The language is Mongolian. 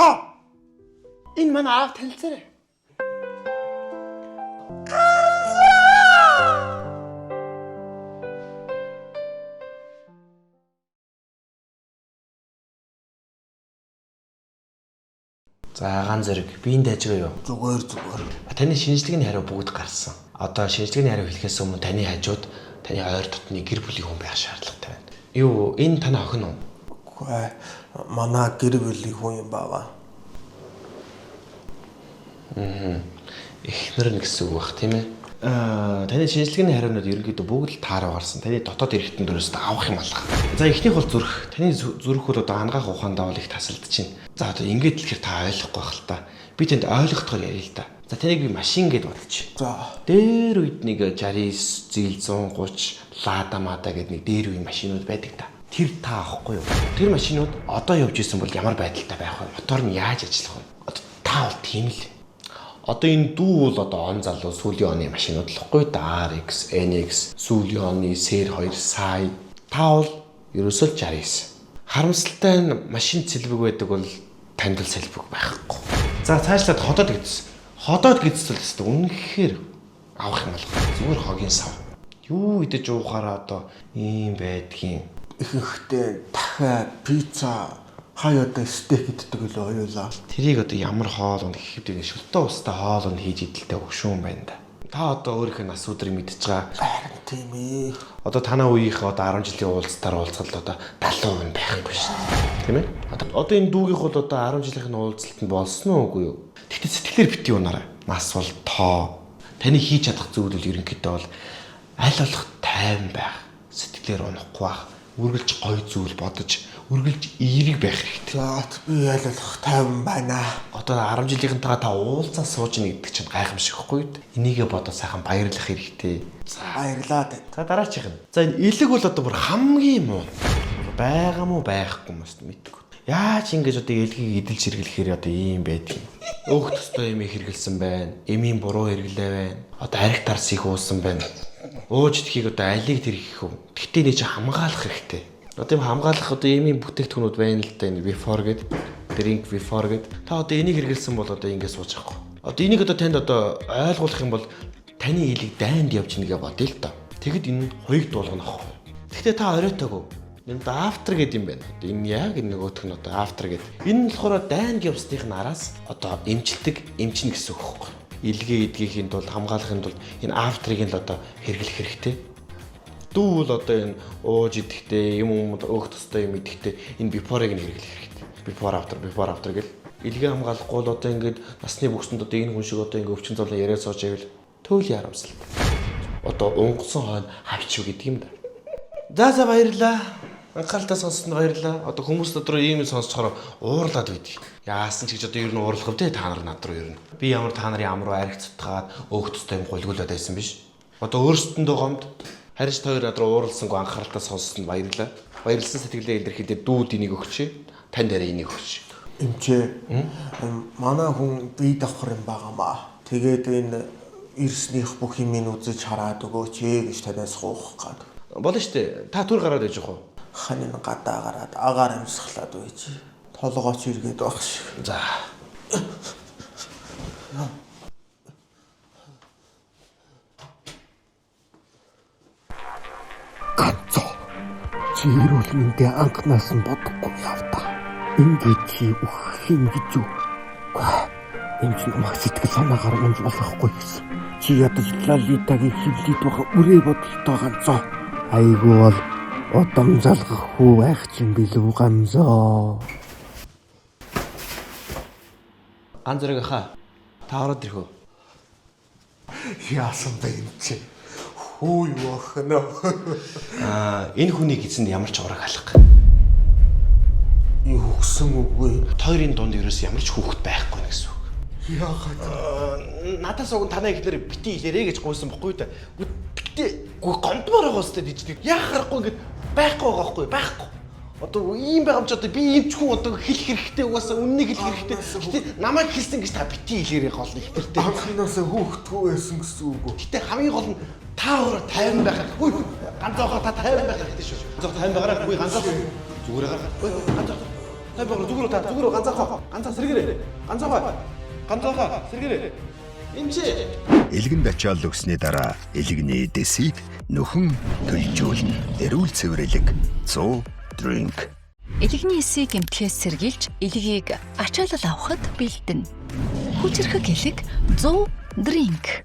ганцоо. Энэ манай аав танилцаарай. За ганц зэрэг биеийн дайжгаа юу? Зүгээр. Таны шинжлэгийн хариу бүгд гарсан. Одоо шинжлэгийн хариу хэлэхээс өмнө таны хажууд таны ойр дотны гэр бүлийн хүн байх шаардлагатай байна. Юу энэ таны охин уу? Үгүй манай гэр бүлийн хүн юм баава. Эхнэр нь гэсэн үг бах тийм ээ. Таны шинжлэгийн хариунууд ерөнхийдөө бүгд л таараа гарсан. Таны дотоод эргэтэн дөрөөс авах юм алга. За эхнийх бол зүрх. Таны зүрх бол одоо ангаах ухаандаа бол их тасалдчихээн. За одоо ингэж л ихэр та ойлгохгүй байх л та. Би тэнд ойлгохдоор ярил л та. За таныг би машин гэд бодчих. За. Дээр үед нэг 69, зил 130, лада мада гэдэг нэг дээр үе машинууд байдаг та. Тэр та авахгүй юу? Тэр машинууд одоо явж исэн бол ямар байдалтай байх вэ? Мотор нь яаж ажиллах вэ? Одоо та бол тийм л. Одоо энэ дүү бол одоо он залуу сүүлийн оны машинууд л хгүй RX, NX, сүүлийн оны SR2 сая. Та бол ерөөсөө 69. Харамсалтай нь машин цэлбэг байдаг бол танд л цэлбэг байхгүй. За цаашлаад ходоод гэдсэн. Ходоод гэдсэн л өстө үнэхээр авах юм алга. Зүгээр хогийн сав. Юу идэж уухаараа одоо ийм байдгийн. Ихэнхдээ дахиад пицца хаяада стейк иддэг л оёолаа. Тэрийг одоо ямар хоолнд хийхвдэг шүлтөө устаа хоолнд хийж идэлтэй өгшүүн байна да. Та одоо өөрийнхөө нас өдрийг мэдчихэж байгаа. Харин тийм ээ. Одоо танаа үеийнхээ одоо 10 жилийн уулзалтаар уулзахад одоо 70% байхгүй шүү дээ. Тийм ээ? Одоо энэ дүүгийнх бол одоо 10 жилийнх нь уулзалтанд болсон уу үгүй юу? Тэгтээ сэтгэлээр битгий унаарай. Нас бол тоо. Таны хийж чадах зүйл бол ерөнхийдөө бол аль болох тайван байх. Сэтгэлээр унахгүй байх. Үргэлж гой зүйл бодож, үргэлж эерэг байх хэрэгтэй. За би аль болох тайван байна. Одоо 10 жилийнхэнтэйгээ та уулзаа сууж ийн гэдэг чинь гайхамшиг ихгүй юу? Энийгээ бодоо сайхан баярлах хэрэгтэй. За баярлаа. За дараачих нь. За энэ элэг бол одоо бүр хамгийн муу. Байгаа мó байхгүй юм шүү мэдгүй. Яаж ингэж одоо элгийг эдэлж хэрэглэхээр одоо ийм байдаг юм. Өөх төстой юм хэрэгэлсэн байна. Эмийн буруу хэрэглээ байна. Одоо арх тарс их уусан байна. Ууж тхийг одоо алийг тэр хийх үү. Гэхдээ нэ чи хамгаалах хэрэгтэй. Одоо юм хамгаалах одоо эмийн бүтээгдэхүүнүүд байна л да энэ before гэдэг. Drink before гэдэг. Та одоо энийг хэрэгэлсэн бол одоо ингэ сууж байхгүй. Одоо энийг одоо танд одоо ойлгуулах юм бол таны элийг дайнд явж нэгэ бодъё л доо. Тэгэд энэ хоёрыг дуулгана ахгүй. Гэхдээ та оройтойгоо. Энэ after гэдэг юм байна. Энэ яг нөгөөх нь одоо after гэдэг. Энэ нь болохоор дайнд явсных нь араас одоо эмчилдэг, эмчнэ гэсэн үг байхгүй. Илгээ эдгийхийн тулд хамгаалахын тулд энэ after-ыг л одоо хэрэглэх хэрэгтэй. Дүүл одоо энэ ууж идэхдээ юм өөх тустай юм идэхдээ энэ before-ыг нь хэрэглэх хэрэгтэй. Before after гэл. Илгээ хамгаалахгүй л одоо ингээд насны бүсэнд одоо энэ хүн шиг одоо ингээд өвчин зовлон яриа сууж ивэл төөлийн харамсалтай. Одоо унгасан хойно хавчив гэдэг юм да. За баярлаа. Анхааралтай сонссонд баярлаа. Одоо хүмүүс дотроо ийм сонсцохоор уурлаад байдаг. Яасан ч гэж одоо ер нь уурлах вэ та нар над руу ер нь. Би ямар та нарын ам руу арх цутгаад өөх төстэй юм гулгуулад байсан биш. Одоо өөрсдөндөө гомд харин ч хоёр над руу уурлсангүй анхааралтай сонссонд баярлаа. Баярлсан сэтгэлээ илэрхийлээд дүүд энийг өгч, танд арай энийг өгч. Эмчээ. Манай хүн бие давхар юм байгаамаа. Тэгээд энэ ирснийх бүх юм үзэж хараад өгөөч гэж танаас гоох гад. Болно штэ. Та түр гараад ээж яах вэ? Ханин гадаа гараад агаар амьсгалаад байж. Толгооч иргээд байх шиг. За. Ганцоо. Чи эрүүл мэндийн анхнаас нь бодохгүй явдаа. Ингээд чи үхэх юм гэж юу? Энэ ч намайг сэтгэл санаагаар унж болохгүй гэсэн. Чи ядаж лалитагийн хөвлөд байгаа үрээ бодолтой ганцоо. Айгүй бол удам залгах хүү байх чинь билүү ганцоо. Ганц зэрэг хаа. Та ороод ирэх үү? Яасан бэ энэ чи? Хүү юу охно? Энэ хүнийг эзэнд ямар ч ураг алга. Юу өгсөн үгүй. Хоёрын дунд ерөөс ямар ч хүүхэд байхгүй гэсэн үг. Яагаад? Надаас уг танаа ихнэр бити хэлээрэ гэж гуйсан бохгүй да. Гэтэ гомдмоор байгаа өстэй диждэг. Яах харахгүй ингээд байхгүй байгаа байхгүй байхгүй. Одоо ийм байгаа ч одоо би эмчхүү одоо хэлэх хэрэгтэй угаасаа үннийг хэлэх хэрэгтэй. Гэтэ намайг хэлсэн гэж та бити хэлээрэ гол ихтертэй. Анхнаасаа хүүхдгүй байсан гэсэн үг үү? Гэтэ хамгийн гол нь та өөрөө тайван байх. Үгүй ганцаахаа та тайван байх хэрэгтэй шүү. Ганцаах тайван байгаараа үгүй ганцаах зүгээр гараа. Ганцаах. Сайн байгаа зүгээр та зүгээр ганцаа сэргээрээ. Ганцаа сэргээрээ. Энд чи Элгэн ачаал өгсний дараа элэгний дэсийг нөхөн төлжүүлнэ. Эрүүл цэвэрлэг 100 drink. Элэгний эсийг эмтгэхээс сэргийлж элгийг ачаалал авахд бэлдэнэ. Хүчрхэг элэг 100 drink.